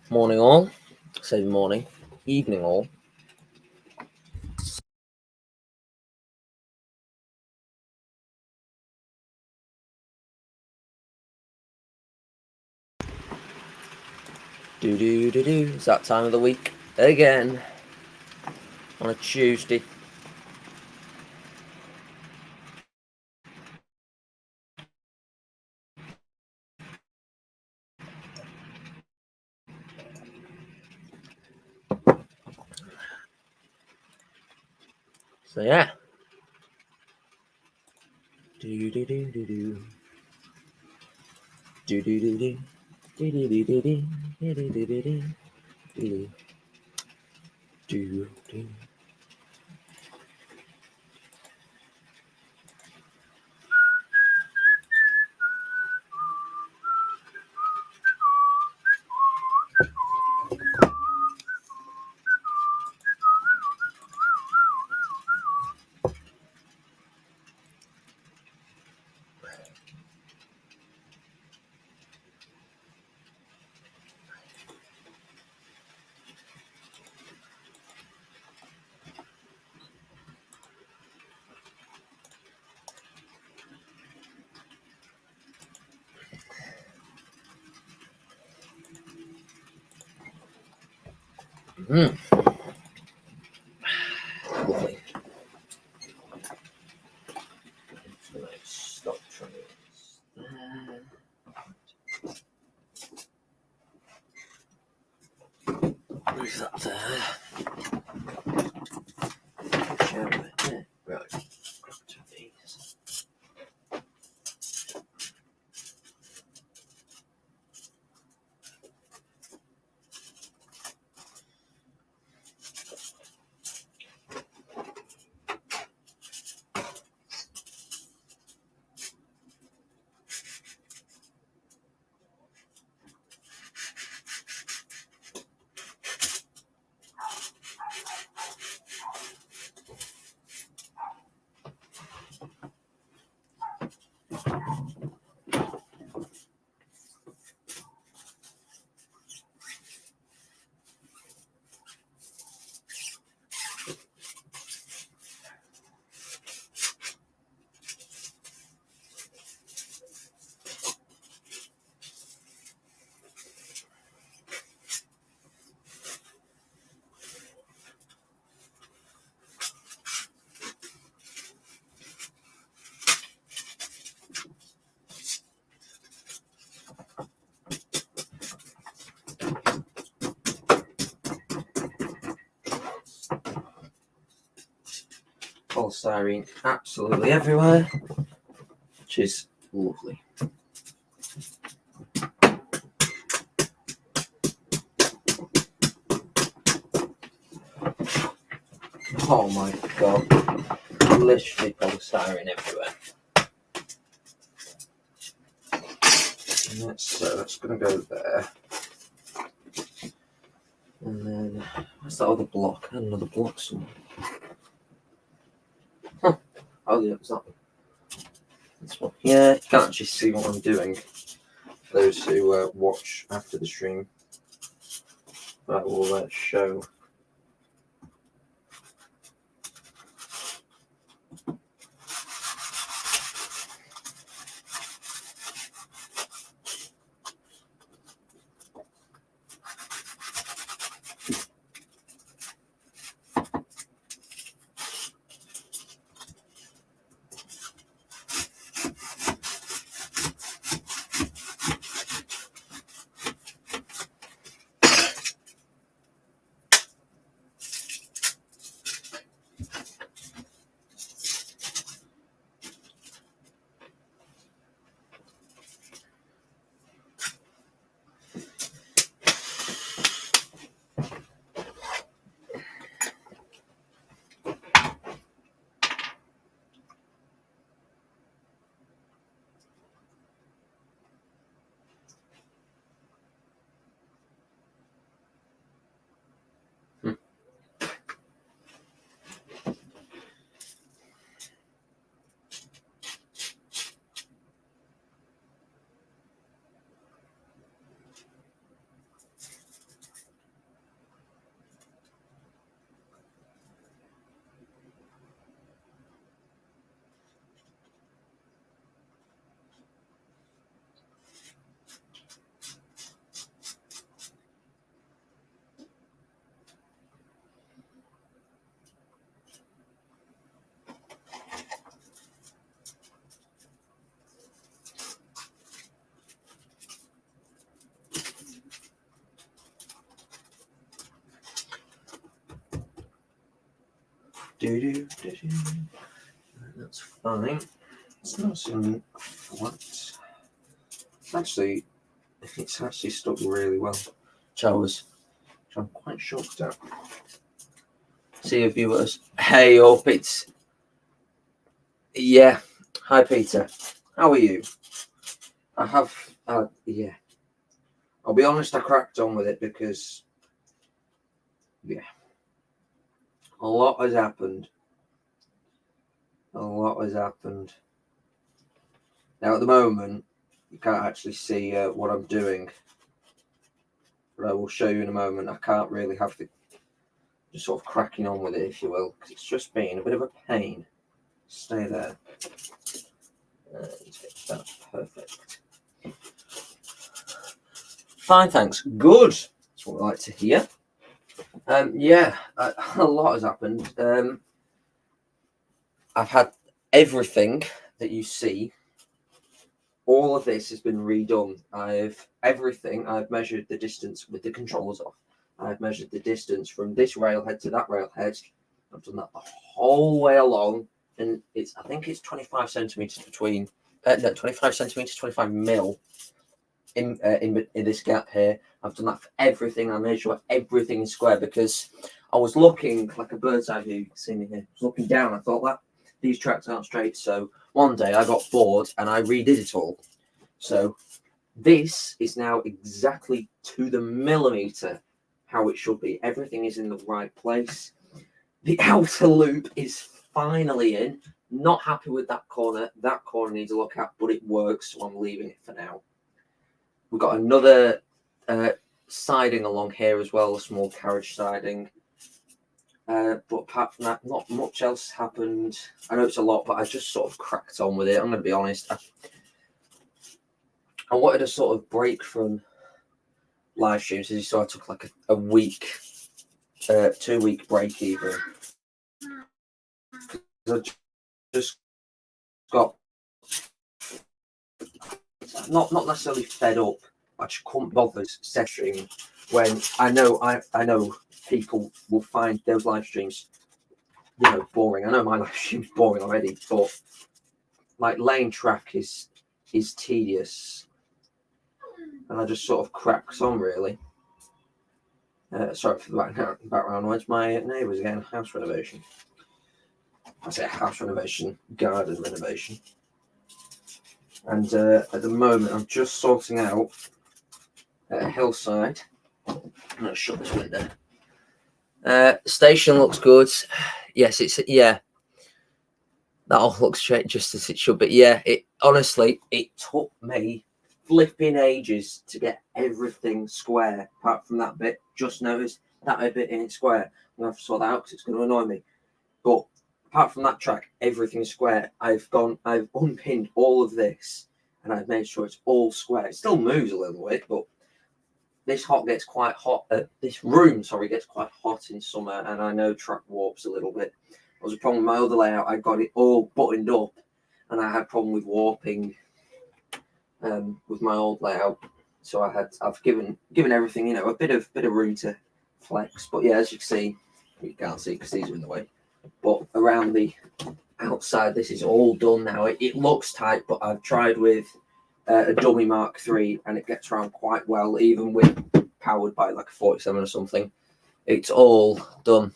Morning all, say morning, evening all. It's that time of the week again on a Tuesday. So yeah. Lovely. Stop trying move that there. Right. Polystyrene absolutely everywhere, which is lovely. Oh my god, literally polystyrene everywhere. So that's going to go there. And then, where's that other block? I had another block somewhere. Huh. Oh yeah, it's that one. This one. Yeah, you can't actually see what I'm doing. Those who watch after the stream, I will show. That's fine. It's nice and flat. It's actually stuck really well, which I'm quite shocked at. See you viewers. Hey up, yeah. Hi Peter, how are you? Yeah. I'll be honest, I cracked on with it because, yeah, a lot has happened. Now at the moment, you can't actually see what I'm doing, but I will show you in a moment. I can't really have the just sort of cracking on with it, if you will, because it's just been a bit of a pain. Stay there. That's perfect. Fine, thanks. Good. That's what I like to hear. Yeah, a lot has happened. I've had everything that you see. All of this has been redone. I've measured the distance with the controllers off. I've measured the distance from this railhead to that railhead. I've done that the whole way along, and I think it's 25 centimeters between. 25 centimeters, 25 mil in this gap here. I've done that for everything. I made sure everything is square because I was looking like a bird's eye view. You can see me here. I was looking down. I thought that these tracks aren't straight. So one day I got bored and I redid it all. So this is now exactly to the millimeter how it should be. Everything is in the right place. The outer loop is finally in. Not happy with that corner. That corner needs a look at, but it works, so I'm leaving it for now. We've got another siding along here as well, a small carriage siding. But apart from that, not much else happened. I know it's a lot, but I just sort of cracked on with it. I'm going to be honest. I wanted a sort of break from live streams, as you saw. I took like a week, 2-week break even. I just got not necessarily fed up. I just couldn't bother streaming when I know people will find those live streams, boring. I know my live stream's boring already, but like laying track is tedious, and I just sort of cracks on really. Sorry for the background noise. My neighbours again, house renovation. I say house renovation, garden renovation. And at the moment, I'm just sorting out a hillside. I'm going to shut this window. Station looks good. Yes, that all looks straight just as it should. But yeah, it took me flipping ages to get everything square. Apart from that bit, just noticed that bit ain't square. I'm going to have to sort that out because it's going to annoy me. But apart from that track, everything's square. I've unpinned all of this and I've made sure it's all square. It still moves a little bit, but this room gets quite hot in summer, and I know track warps a little bit. There was a problem with my other layout. I got it all buttoned up, and I had a problem with warping with my old layout. So I've given everything a bit of room to flex. But yeah, as you can see, you can't see because these are in the way. But around the outside, this is all done now. It looks tight, but I've tried with a dummy Mark III, and it gets around quite well, even with powered by like a 47 or something. It's all done.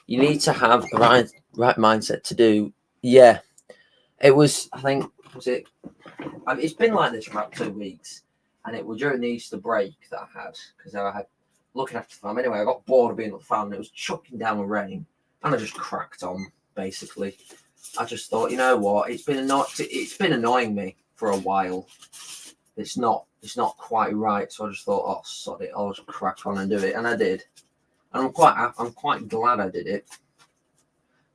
You need to have the right mindset to do. Yeah, it was. I think it's been like this for about 2 weeks, and it was during the Easter break that I had because I had looking after the farm. Anyway, I got bored of being at the farm, and it was chucking down with rain, and I just cracked on. Basically, I just thought, you know what? It's been annoying me for a while. It's not quite right, so I just thought, oh sod it, I'll just crack on and do it, and I did, and I'm quite glad I did it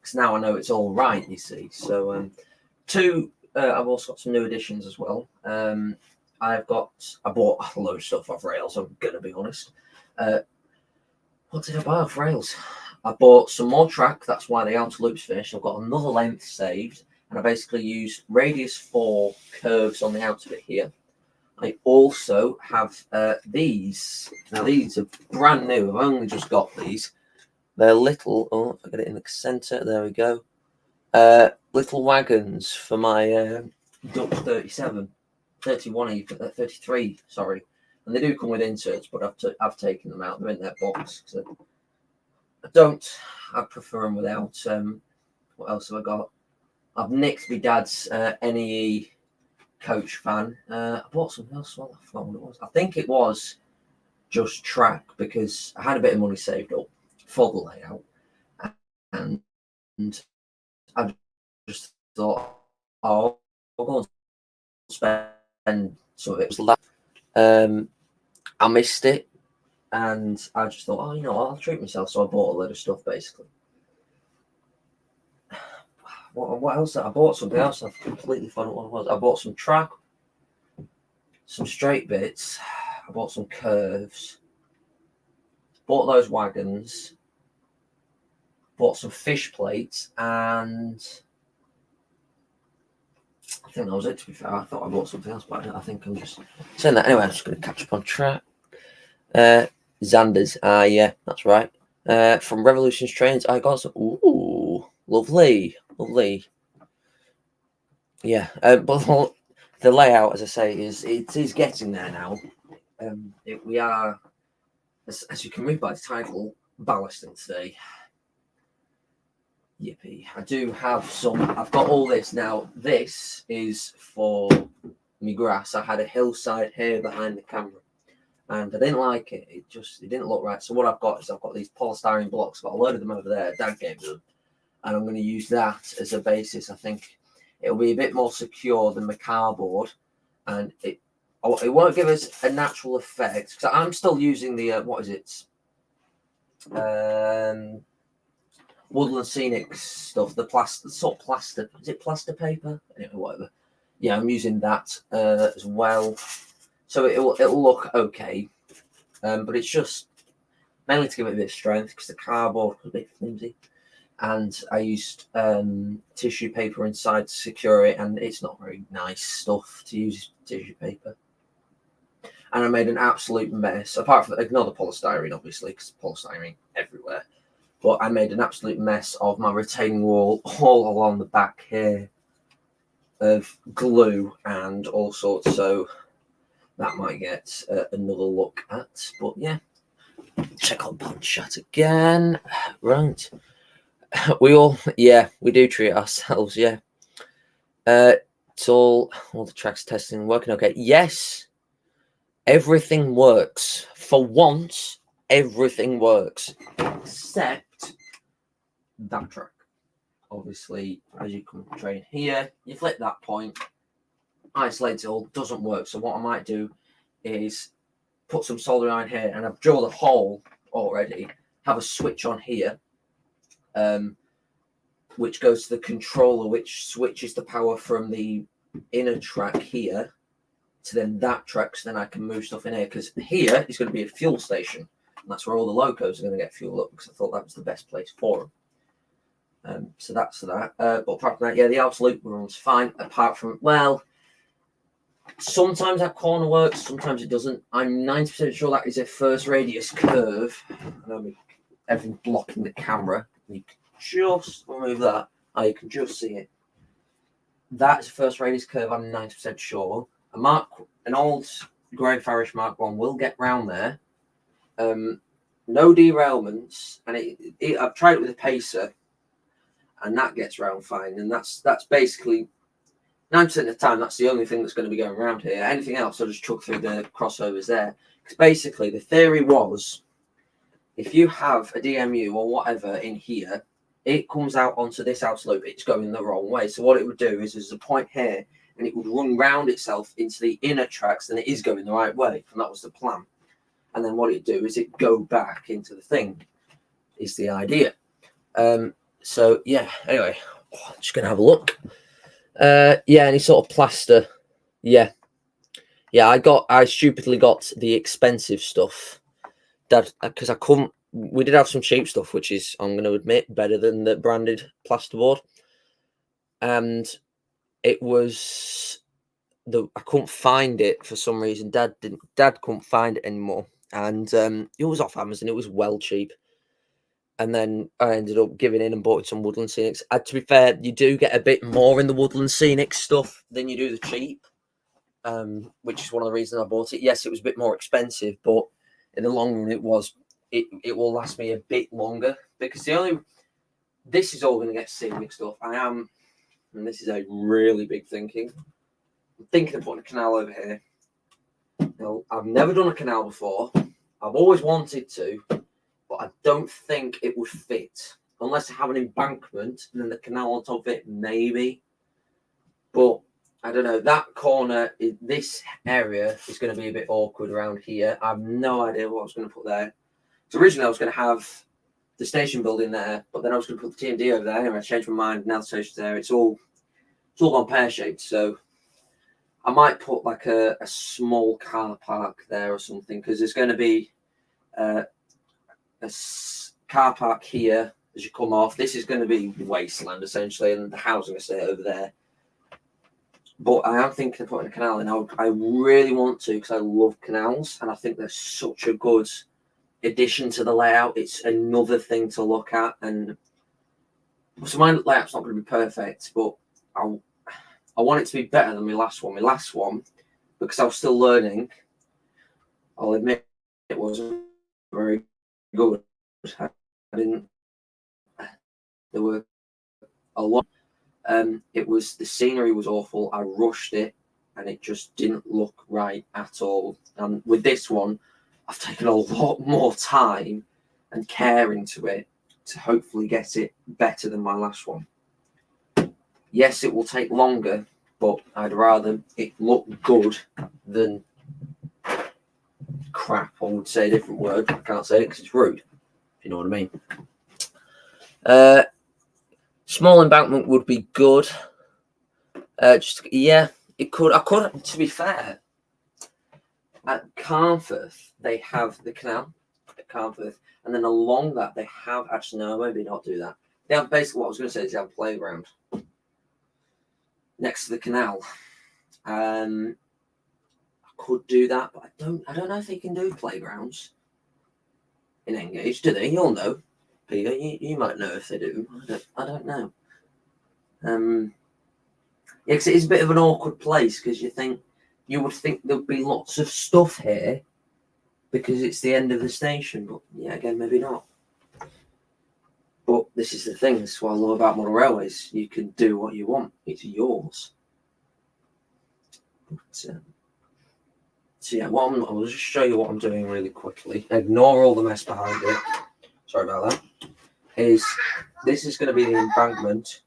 because now I know it's all right. You see, so I've also got some new additions as well. I bought a load of stuff off Rails. I'm gonna be honest. What did I buy off Rails? I bought some more track. That's why the outer loop's finished. I've got another length saved, and I basically used radius 4 curves on the outer bit here. I also have these. Now these are brand new. I've only just got these. They're little. Oh, if I get it in the centre, there we go. Little wagons for my Dutch 37, 31 even, 33. Sorry, and they do come with inserts, but I've taken them out. They're in their box. I prefer them without. What else have I got? I've nicked my dad's NEE coach fan. I bought something else. Well, I forgot what it was. I think it was just track, because I had a bit of money saved up for the layout, and I just thought, oh, I'll go and spend some of it. I missed it, and I just thought, oh, you know what, I'll treat myself. So I bought a load of stuff, basically. What else? I bought something else. I've completely forgotten what it was. I bought some track, some straight bits. I bought some curves. Bought those wagons. Bought some fish plates, and I think that was it, to be fair. I thought I bought something else, but I think I'm just saying that. Anyway, I'm just going to catch up on track. Xander's. Yeah, that's right. From Revolution's Trains, I got some. Ooh, lovely. Yeah, but the layout, as I say, is getting there now. We are, as you can read by the title, ballasting today. Yippee! I do have some. I've got all this now. This is for me grass. I had a hillside here behind the camera, and I didn't like it. It didn't look right. So what I've got these polystyrene blocks. I've got a load of them over there. Dad gave them, and I'm going to use that as a basis. I think it'll be a bit more secure than my cardboard, and it won't give us a natural effect, because I'm still using the what is it? Woodland Scenic stuff, the sort of plaster. Is it plaster paper? Anyway, whatever. Yeah, I'm using that as well, so it'll look okay. But it's just mainly to give it a bit of strength, because the cardboard was a bit flimsy, and I used tissue paper inside to secure it, and it's not very nice stuff to use tissue paper. And I made an absolute mess. Apart from, ignore the polystyrene, obviously, because polystyrene everywhere. But I made an absolute mess of my retaining wall all along the back here of glue and all sorts. So that might get another look at. But yeah, check on punch shot again. Right. We do treat ourselves. Yeah. It's all the tracks testing working okay. Yes, everything works. For once, everything works except that track. Obviously, as you come train here, you flip that point, isolate it all, doesn't work. So what I might do is put some soldering iron here, and I've drilled a hole already, have a switch on here, which goes to the controller, which switches the power from the inner track here to then that track, so then I can move stuff in here, because here is going to be a fuel station, and that's where all the locos are going to get fuel up, because I thought that was the best place for them. So that's that. But apart from that, yeah, the outer loop runs fine. Apart from, well, sometimes that corner works, sometimes it doesn't. I'm 90% sure that is a first radius curve. I know everything's blocking the camera. You can just remove that. You can just see it. That's a first radius curve, I'm 90% sure. An old Grey Farish Mark 1 will get round there. No derailments, and I've tried it with a pacer, and that gets round fine. And that's basically 90% of the time, that's the only thing that's going to be going around here. Anything else, I'll just chuck through the crossovers there. Because basically, the theory was, if you have a DMU or whatever in here, it comes out onto this outer loop, it's going the wrong way. So what it would do is there's a point here, and it would run round itself into the inner tracks, and it is going the right way. And that was the plan. And then what it'd do is it go back into the thing, is the idea. So yeah, anyway, I'm just gonna have a look. Any sort of plaster. Yeah, I stupidly got the expensive stuff, that because I couldn't. We did have some cheap stuff, which is, I'm going to admit, better than the branded plasterboard, and it was I couldn't find it for some reason. Dad couldn't find it anymore, and it was off Amazon. It was well cheap. and then I ended up giving in and bought some woodland scenics. To be fair, you do get a bit more in the woodland scenic stuff than you do the cheap, which is one of the reasons I bought it. Yes, it was a bit more expensive, but in the long run, it will last me a bit longer, because this is all going to get scenic stuff. And this is a really big thinking. I'm thinking of putting a canal over here. Now, I've never done a canal before. I've always wanted to, but I don't think it would fit unless I have an embankment and then the canal on top of it, maybe. But I don't know. That corner, this area is going to be a bit awkward around here. I have no idea what I was going to put there. So originally I was going to have the station building there, but then I was going to put the TMD over there, and I changed my mind. Now the station's there. It's all gone pear-shaped. So I might put like a small car park there or something, because there's going to be a car park here as you come off. This is going to be wasteland essentially, and the housing will stay over there. But I am thinking of putting a canal in. I really want to, because I love canals, and I think they're such a good addition to the layout. It's another thing to look at, and so my layout's not going to be perfect, but I want it to be better than my last one. My last one, because I was still learning, I'll admit it wasn't very good. I didn't. There were a lot. The scenery was awful. I rushed it, and it just didn't look right at all. And with this one, I've taken a lot more time and care into it to hopefully get it better than my last one. Yes, it will take longer, but I'd rather it look good than crap. I would say a different word. I can't say it because it's rude, if you know what I mean. Small embankment would be good. It could. I could. To be fair, at Carnforth they have the canal at Carnforth, and then along that they have maybe not do that. They have basically what I was going to say is they have a playground next to the canal. I could do that, but I don't know if they can do playgrounds in Engage. Do they? You'll know, Peter. You might know if they do. I don't know. Yeah, because it is a bit of an awkward place, because you would think there'd be lots of stuff here because it's the end of the station, but yeah, again, maybe not. But this is the thing. That's what I love about model railways. You can do what you want. It's yours. But, so yeah, I'll just show you what I'm doing really quickly. Ignore all the mess behind it. Sorry about that. This is going to be the embankment,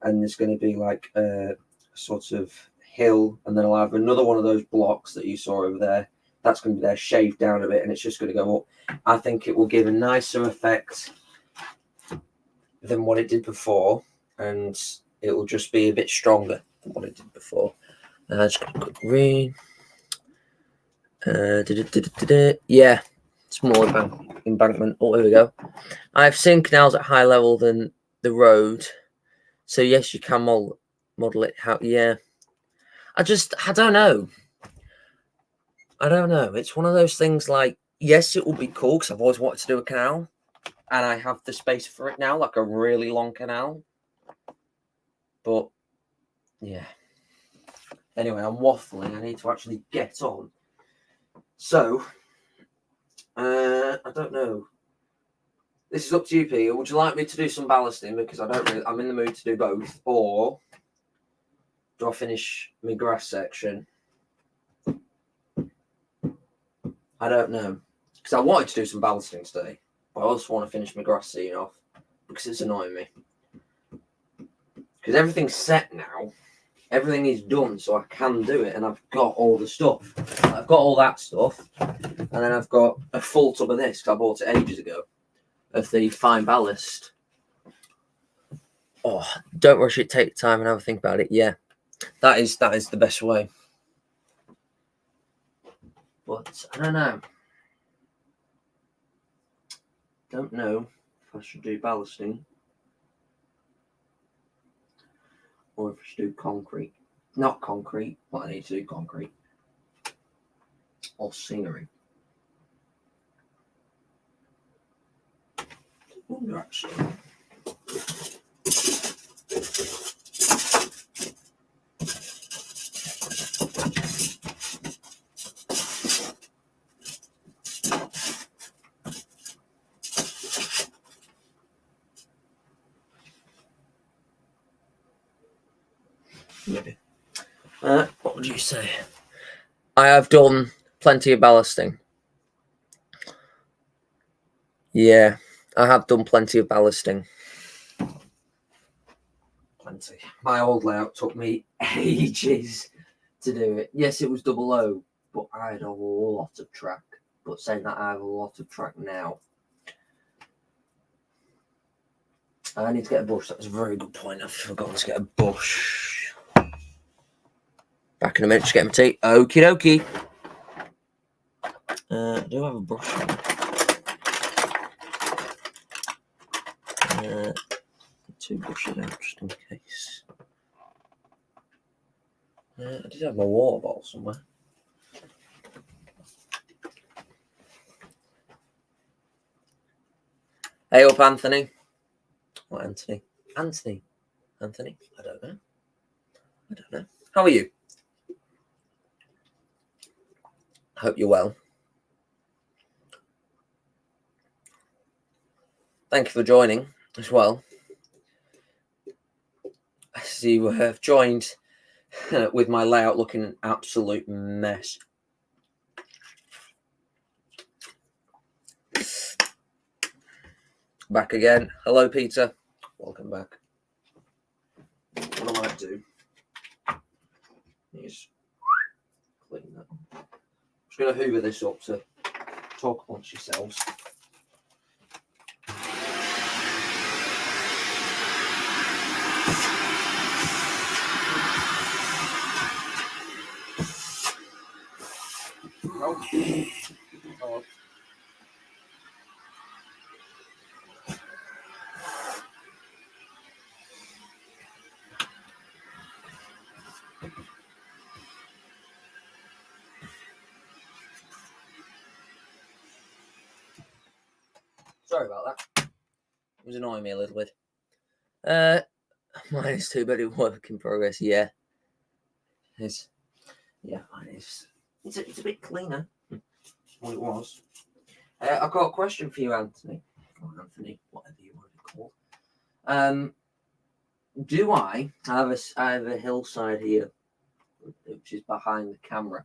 and there's going to be like a sort of hill, and then I'll have another one of those blocks that you saw over there. That's going to be there, shaved down a bit, and it's just going to go up. I think it will give a nicer effect than what it did before, and it will just be a bit stronger than what it did before. Just going to put green. Yeah, small embankment. Oh, here we go. I've seen canals at higher level than the road, so yes, you can model it. Yeah, I don't know. It's one of those things. Like, yes, it will be cool because I've always wanted to do a canal, and I have the space for it now, like a really long canal. But yeah. Anyway, I'm waffling. I need to actually get on. So, I don't know. This is up to you, Peter. Would you like me to do some ballasting? Because I'm in the mood to do both. Or do I finish my grass section? I don't know. Because I wanted to do some ballasting today. But I also want to finish my grass scene off. Because it's annoying me. Because everything's set now. Everything is done, so I can do it. And I've got all the stuff. I've got all that stuff. And then I've got a full tub of this. Because I bought it ages ago. Of the fine ballast. Oh, don't rush it. Take time and have a think about it. Yeah, that is the best way. But I don't know. Don't know if I should do ballasting or if I should do concrete. Not concrete. Well, I need to do concrete or scenery. wonder actually. Maybe. What would you say? I have done plenty of ballasting. Yeah, I have done plenty of ballasting. Plenty. My old layout took me ages to do it. Yes, it was double O, but I had a lot of track. But saying that, I have a lot of track now. I need to get a bush. That's a very good point. I've forgotten to get a bush. Back in a minute to get my tea. Okie dokie. I do have a brush. Two brushes out just in case. I did have my water bottle somewhere. Hey up, Anthony. What, Anthony? Anthony? I don't know. How are you? Hope you're well. Thank you for joining as well. As you have joined with my layout looking an absolute mess. Back again. Hello, Peter. Welcome back. What I might do is clean that. I'm just going to hoover this up to talk amongst yourselves. Oh. Sorry about that. It was annoying me a little bit. Mine is too, but it's work in progress. Yeah. Mine is. It's a bit cleaner than what it was. I've got a question for you, Anthony. Or Anthony, whatever you want to call. Do I have a hillside here, which is behind the camera?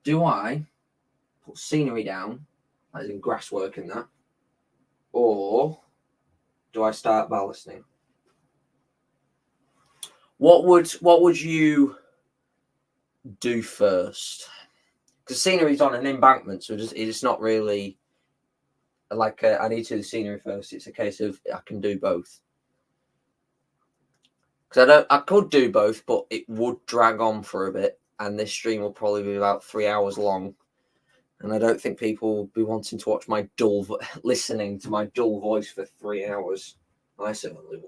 Do I put scenery down, as in grass work and that, or do I start ballasting? What would you do first? Because scenery's on an embankment, so it's not really like I need to do the scenery first. It's a case of I can do both. Because I could do both, but it would drag on for a bit, and this stream will probably be about 3 hours long. And I don't think people will be wanting to watch my listening to my dull voice for 3 hours. I certainly would.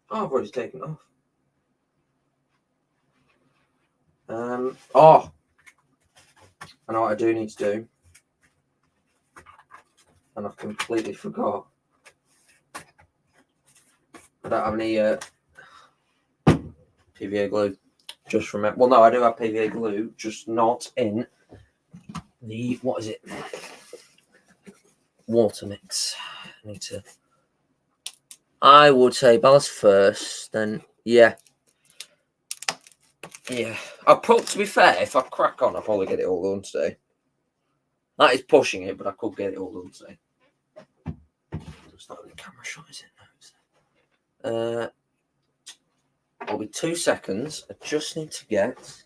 Oh, I've already taken it off. I know what I do need to do. And I've completely forgot. I don't have any PVA glue. Just remember. Well, no, I do have PVA glue, just not in the, what is it? Water mix. I would say ballast first, then yeah. To be fair, if I crack on, I'll probably get it all done today. That is pushing it, but I could get it all done today. It's not in the camera shot, is it? No, it'll be 2 seconds. I just need to get.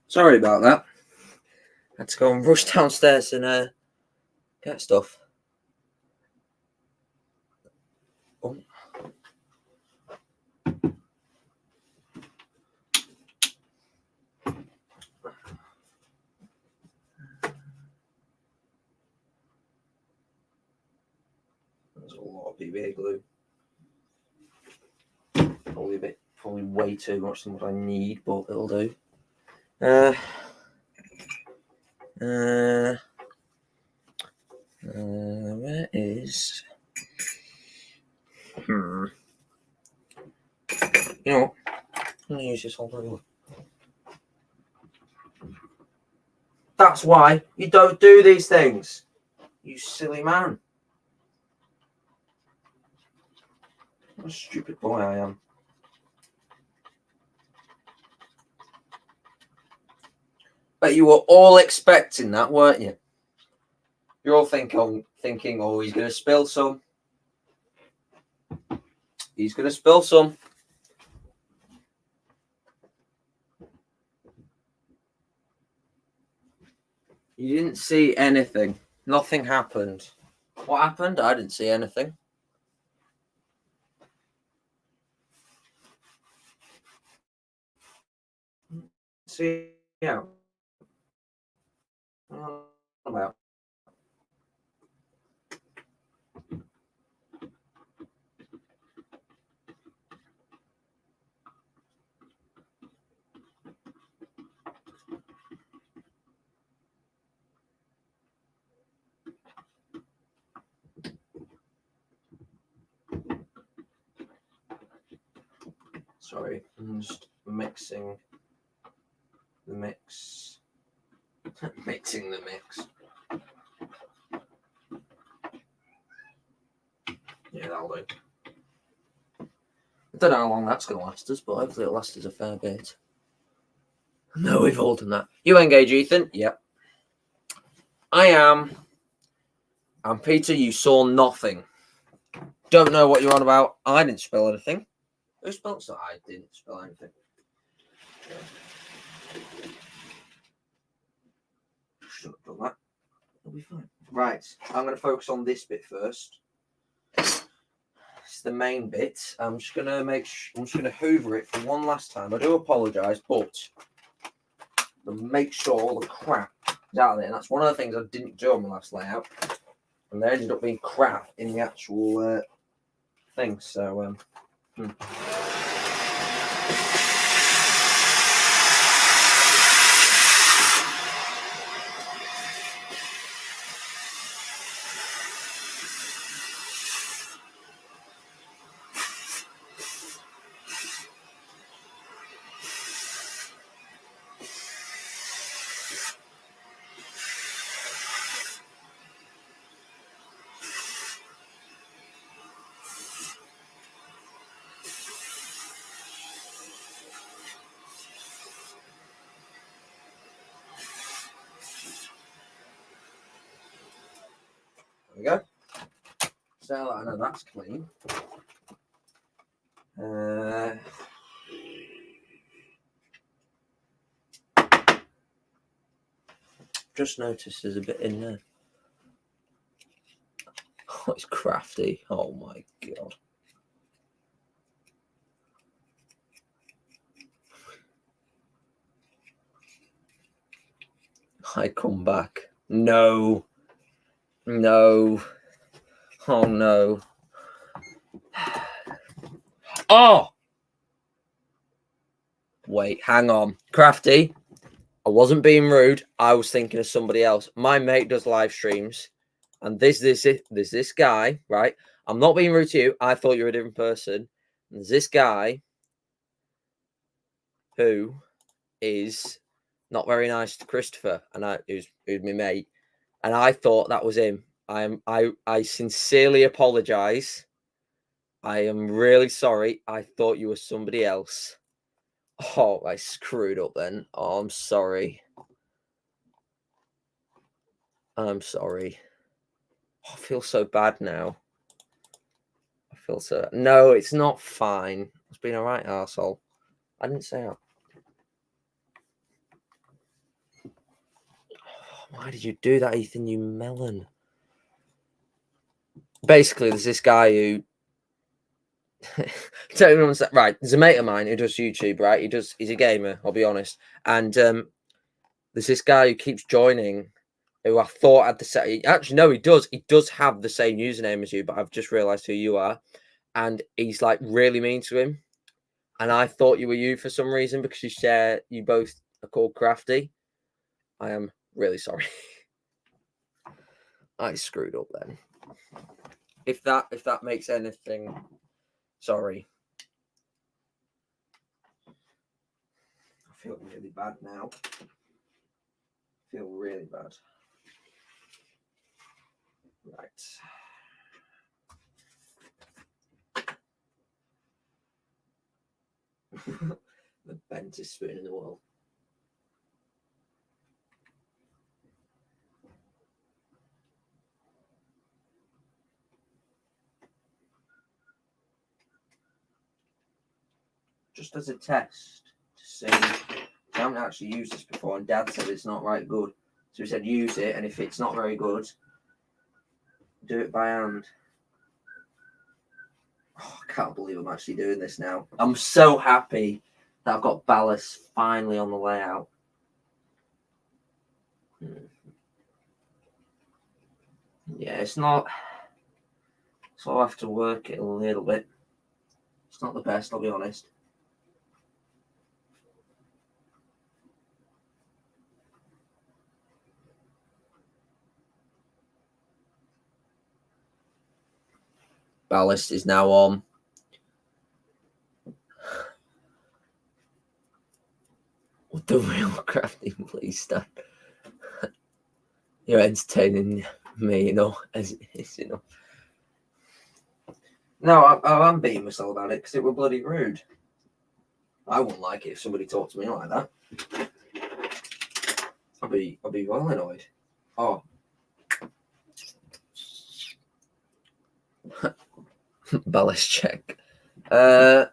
Sorry about that. Had to go and rush downstairs and get stuff. Oh. There's a lot of PVA glue. Probably way too much than what I need, but it'll do. Where is? You know what? I'm gonna use this whole thing. That's why you don't do these things, you silly man. What a stupid boy I am. But you were all expecting that, weren't you? You're all thinking, oh, he's going to spill some. He's going to spill some. You didn't see anything. Nothing happened. What happened? I didn't see anything. See, yeah. About. Sorry, I'm just mixing the mix. Mixing the mix. Yeah, that'll do. I don't know how long that's going to last us, but hopefully it'll last us a fair bit. No, we've all done that. You engage, Ethan? Yep. I am. And Peter, you saw nothing. Don't know what you're on about. I didn't spill anything. Who spilled that? I didn't spill anything. Shouldn't have done that. It'll be fine. Right, I'm going to focus on this bit first. It's the main bit. I'm just going to hoover it for one last time. I do apologise, but make sure all the crap is out of there. And that's one of the things I didn't do on my last layout. And there ended up being crap in the actual thing. So, there we go. So I know that's clean. Just noticed there's a bit in there. Oh, it's crafty. Oh my god. I come back. No. No. Oh no. Oh! Wait, hang on. Crafty. I wasn't being rude. I was thinking of somebody else. My mate does live streams. And there's this guy, right? I'm not being rude to you. I thought you were a different person. There's this guy who is not very nice to Christopher, and who's my mate. And I thought that was him. I sincerely apologize. I am really sorry. I thought you were somebody else. Oh, I screwed up then. Oh, I'm sorry. I'm sorry. Oh, I feel so bad now. I feel so... No, it's not fine. It's been all right, arsehole. I didn't say that. Why did you do that, Ethan, you melon? Basically, there's this guy who don't even understand. Right, there's a mate of mine who does YouTube, right? He's a gamer, I'll be honest. And there's this guy who keeps joining who I thought had the same. Actually, no, he does. He does have the same username as you, but I've just realised who you are. And he's like really mean to him. And I thought you were you for some reason because you both are called Crafty. I am really sorry. I screwed up then. If that makes anything, sorry. I feel really bad now. I feel really bad. Right. The bentest spoon in the world. Just as a test to see. I haven't actually used this before, and Dad said it's not right good. So he said use it, and if it's not very good, do it by hand. Oh, I can't believe I'm actually doing this now. I'm so happy that I've got Ballast finally on the layout. Yeah, it's not. So I'll have to work it a little bit. It's not the best, I'll be honest. Ballast is now on. What the real crafting, please, Stan? You're entertaining me, you know, as it is, you know. No, I'm beating myself about it because it were bloody rude. I wouldn't like it if somebody talked to me like that. I'll be well annoyed. Oh. Ballast check. Right.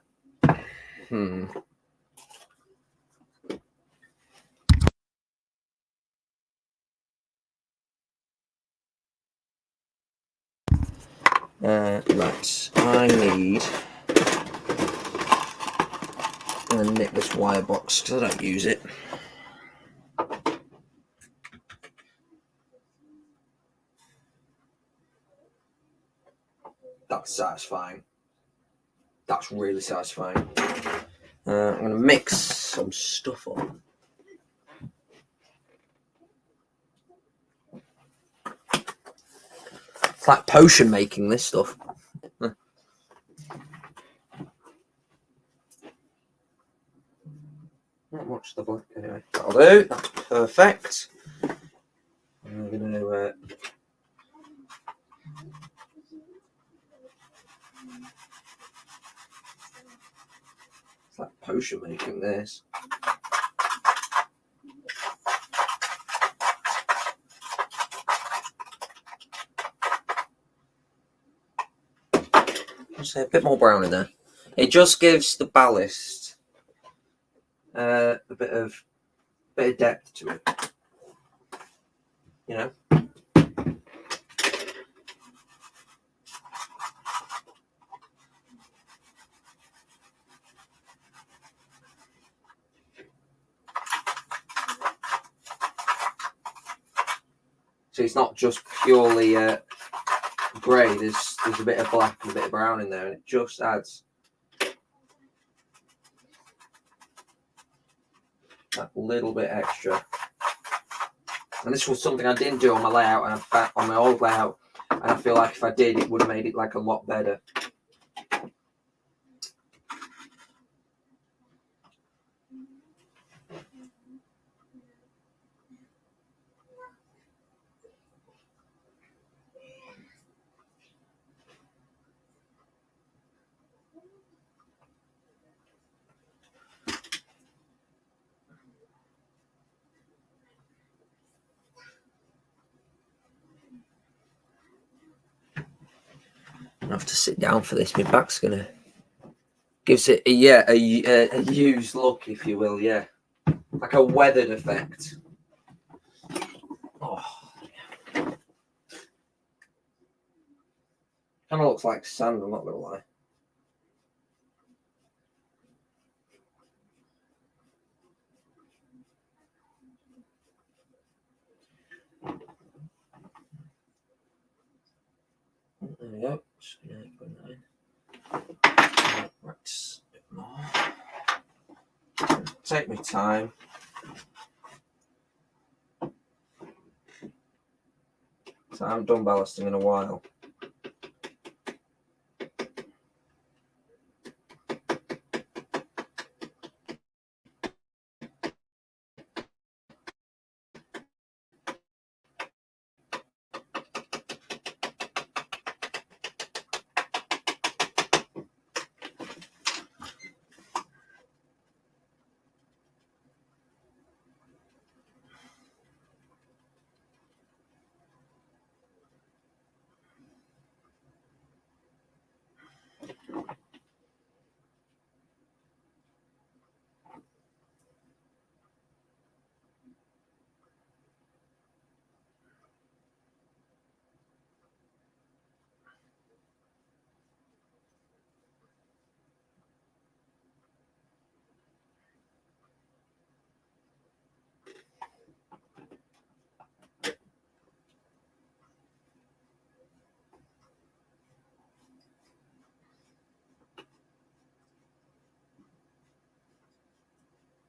I need. I'm gonna nip this wire box because I don't use it. That's satisfying. That's really satisfying. I'm gonna mix some stuff up. It's like potion making, this stuff. Not much the black anyway. That'll do. That's perfect. I'm gonna it's like potion making this. Just a bit more brown in there. It just gives the ballast a bit of depth to it. You know. So it's not just purely grey. There's a bit of black and a bit of brown in there, and it just adds that little bit extra. And this was something I didn't do on my layout, and on my old layout, and I feel like if I did, it would have made it like a lot better. I have to sit down for this. My back's gonna gives it a used look, if you will. Yeah, like a weathered effect. Oh, Kind of looks like sand, I'm not going to lie. There we go. 8.9. Right, a bit more. Take my time. So I haven't done ballasting in a while.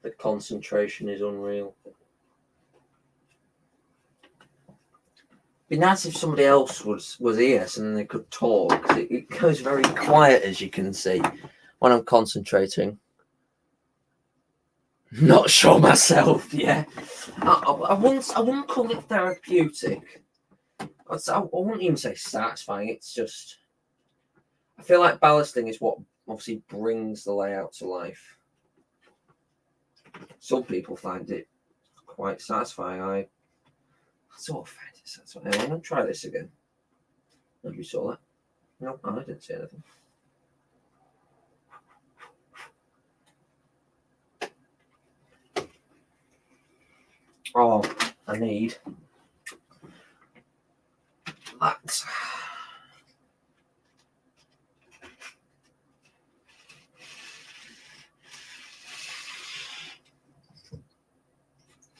The concentration is unreal. Be nice if somebody else was here so then they could talk. It goes very quiet, as you can see, when I'm concentrating. Not sure myself. Yeah, I wouldn't call it therapeutic. I wouldn't even say satisfying. It's just, I feel like ballasting is what obviously brings the layout to life. Some people find it quite satisfying. I sort of find it satisfying. I'm going to try this again. Maybe you saw that. No, I didn't see anything. Oh, I need that.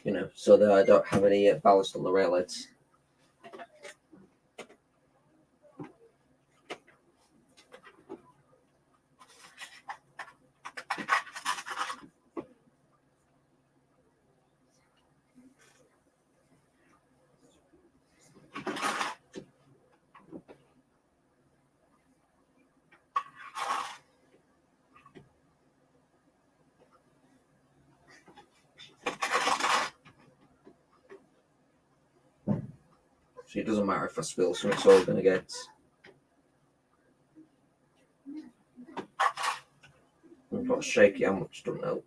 You know, so that I don't have any ballast on the railheads. So it doesn't matter if I spill, so it's all going to get. I've got to shake it how much, don't know.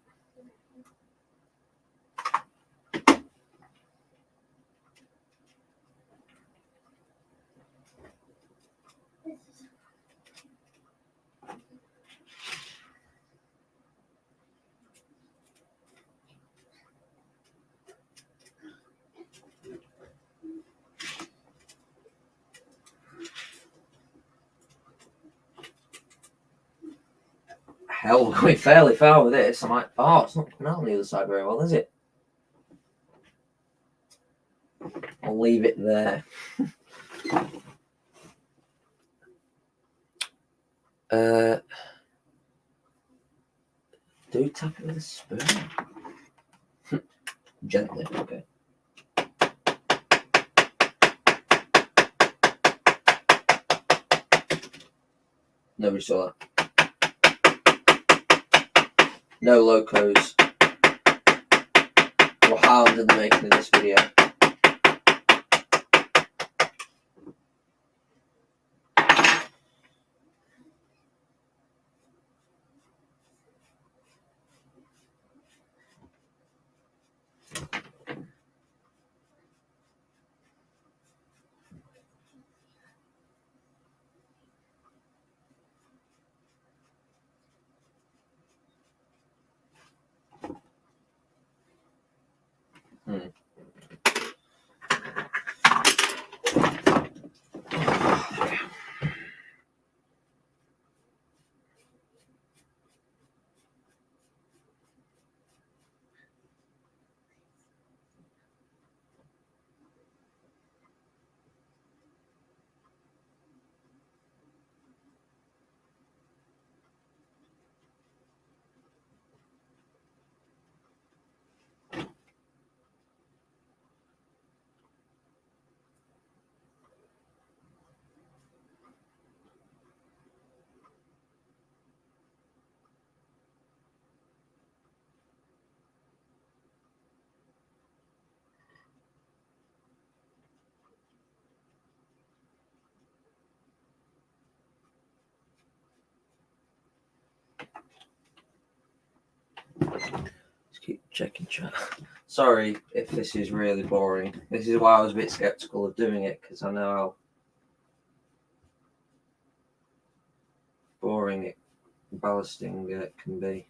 Hell, we're going fairly far with this. I'm like, oh, it's not coming out on the other side very well, is it? I'll leave it there. Do tap it with a spoon. Gently, okay. Nobody saw that. No locos were harmed in the making of this video. Checking chat. Sorry if this is really boring. This is why I was a bit skeptical of doing it, because I know how boring ballasting can be.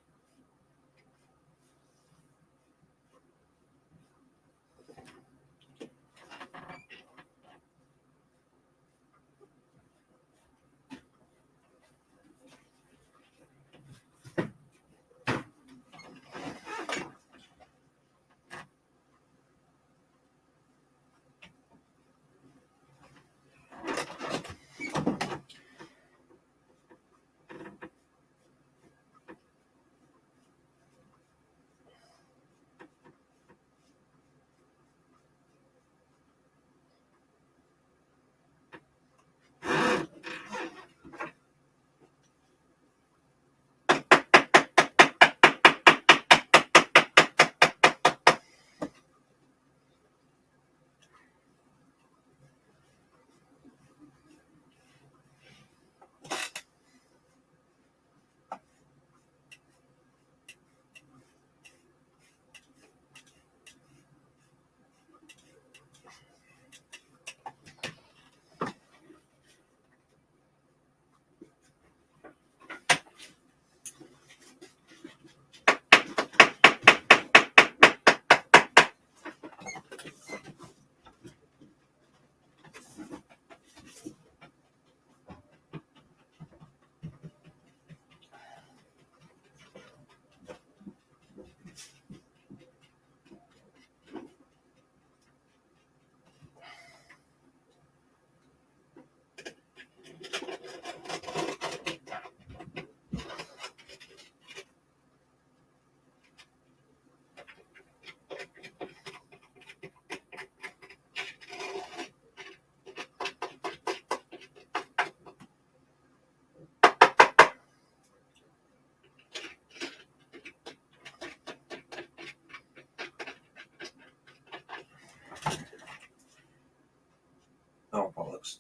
Oh, bollocks.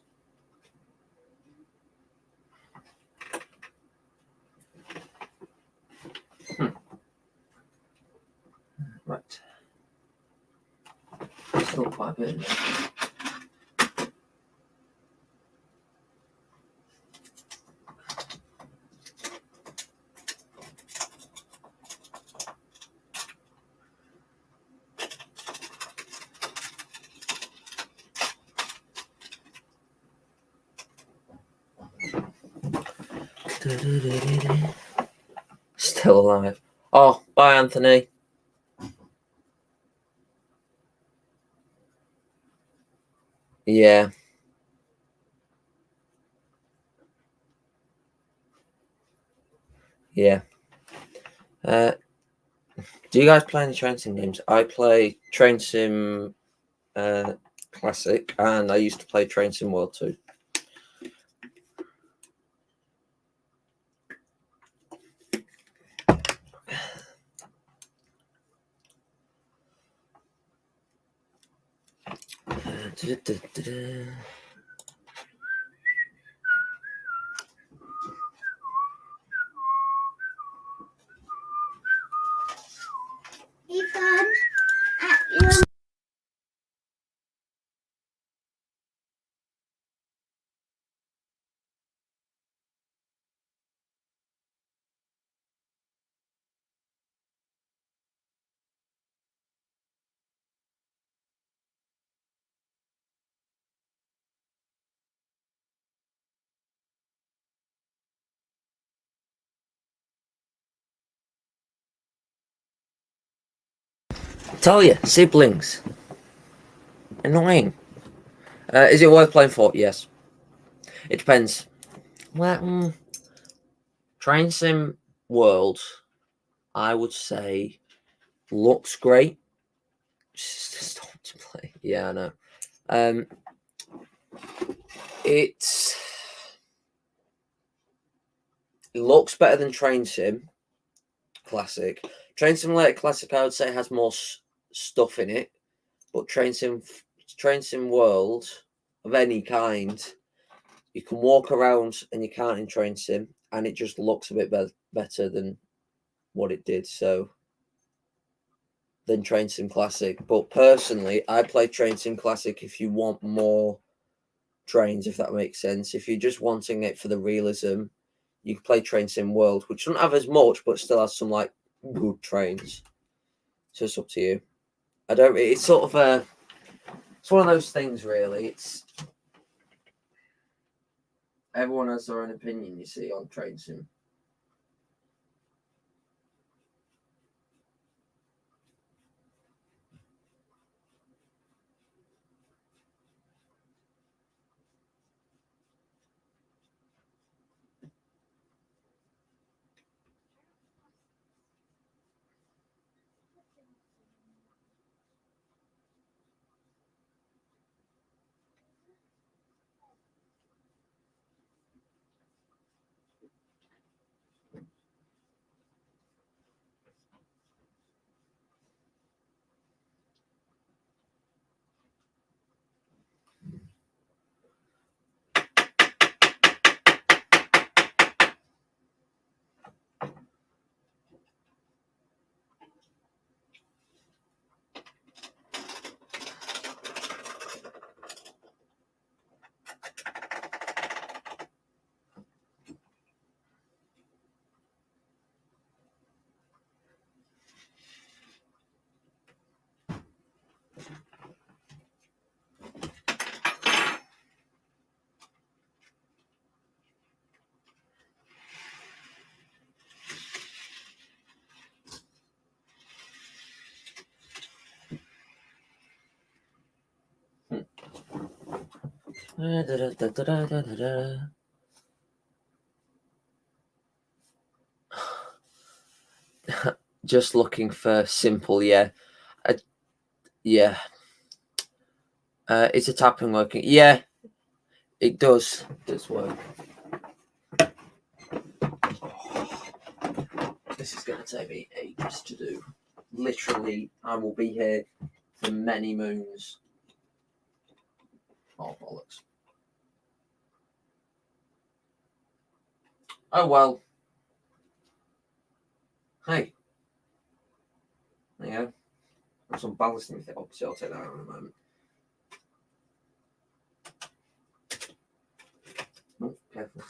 Right. Still quite a bit in there. Still alive. Oh, bye, Anthony. Yeah. Yeah. Do you guys play any train sim games? I play Train Sim Classic, and I used to play Train Sim World too. Ethan, Tell you, siblings. Annoying. Is it worth playing for? Yes. It depends. Well, Train Sim World, I would say, looks great. Just hard to play. Yeah, I know. It looks better than Train Sim Classic. Train Simulator Classic, I would say, has more stuff in it, but Train Sim World of any kind, you can walk around and you can't in Train Sim, and it just looks a bit better than what it did. So than Train Sim Classic. But personally, I play Train Sim Classic if you want more trains, if that makes sense. If you're just wanting it for the realism, you can play Train Sim World, which doesn't have as much, but still has some like good trains. So it's up to you. It's sort of it's one of those things, really. It's everyone has their own opinion, you see, on Train Sim. Just looking for simple, yeah. Yeah. Is the tapping working? Yeah, it does. It does work. This is going to take me ages to do. Literally, I will be here for many moons. Oh, bollocks. Oh, well. Hey. There you go. Got some ballasting with it. Obviously, I'll take that out in a moment. Oh, careful.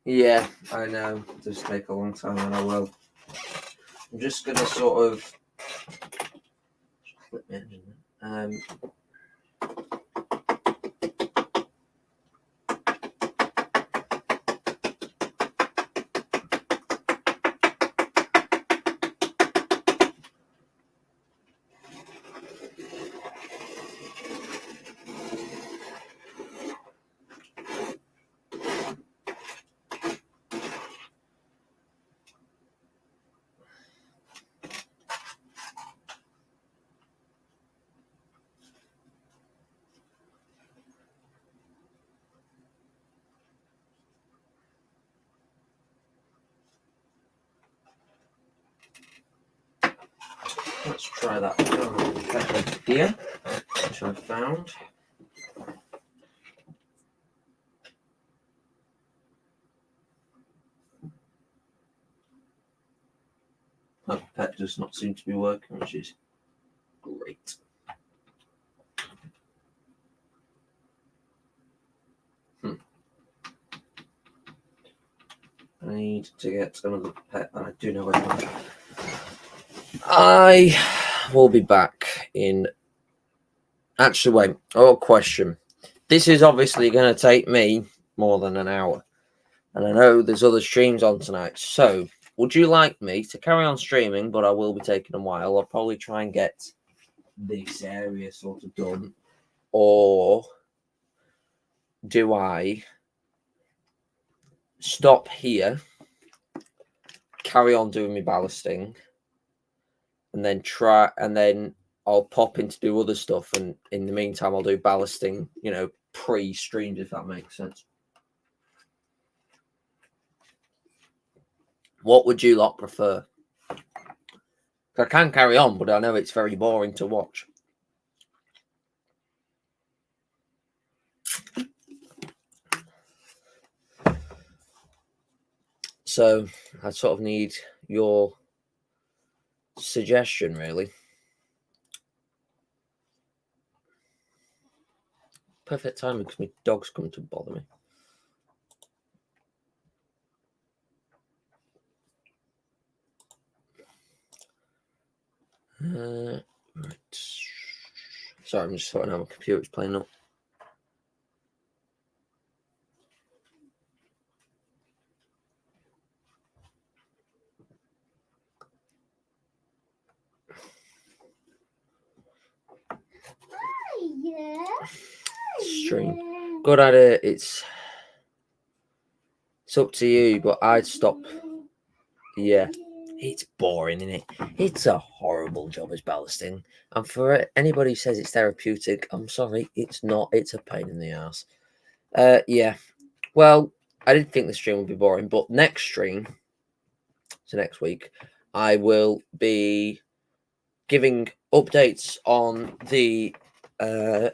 Yeah, I know. It does take a long time, and I will. I'm just gonna sort of flip my engine. Let's try that pet here, which I found. That pet does not seem to be working, which is great. I need to get another pet, and I do know where. I will be back in. Actually, wait. Oh, question. This is obviously going to take me more than an hour, and I know there's other streams on tonight. So, would you like me to carry on streaming? But I will be taking a while. I'll probably try and get this area sort of done, or do I stop here, carry on doing my ballasting, and then I'll pop in to do other stuff, and in the meantime I'll do ballasting, pre-streamed, if that makes sense. What would you lot prefer? I can carry on, but I know it's very boring to watch. So I sort of need your suggestion, really. Perfect timing because my dog's come to bother me. Right. Sorry, I'm just sorting out my computer's playing up. Stream. Good idea. It's up to you, but I'd stop. Yeah, it's boring, isn't it? It's a horrible job as ballasting. And for anybody who says it's therapeutic, I'm sorry, it's not. It's a pain in the ass. Yeah. Well, I didn't think the stream would be boring, but next stream, so next week, I will be giving updates on the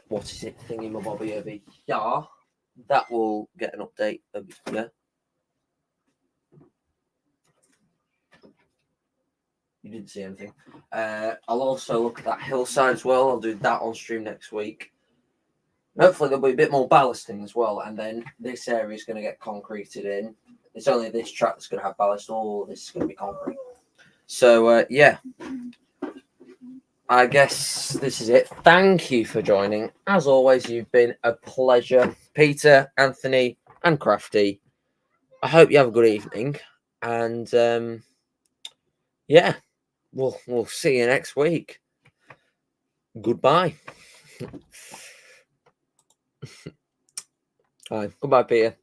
what is it, thingy my bobby over here. That will get an update over here. You didn't see anything. I'll also look at that hillside as well. I'll do that on stream next week. Hopefully there'll be a bit more ballasting as well, and then this area is going to get concreted in. It's only this track that's going to have ballast. All this is going to be concrete. So yeah, I guess this is it. Thank you for joining. As always, you've been a pleasure, Peter, Anthony, and Crafty. I hope you have a good evening, and yeah. We'll see you next week. Goodbye. All right. Goodbye, Peter.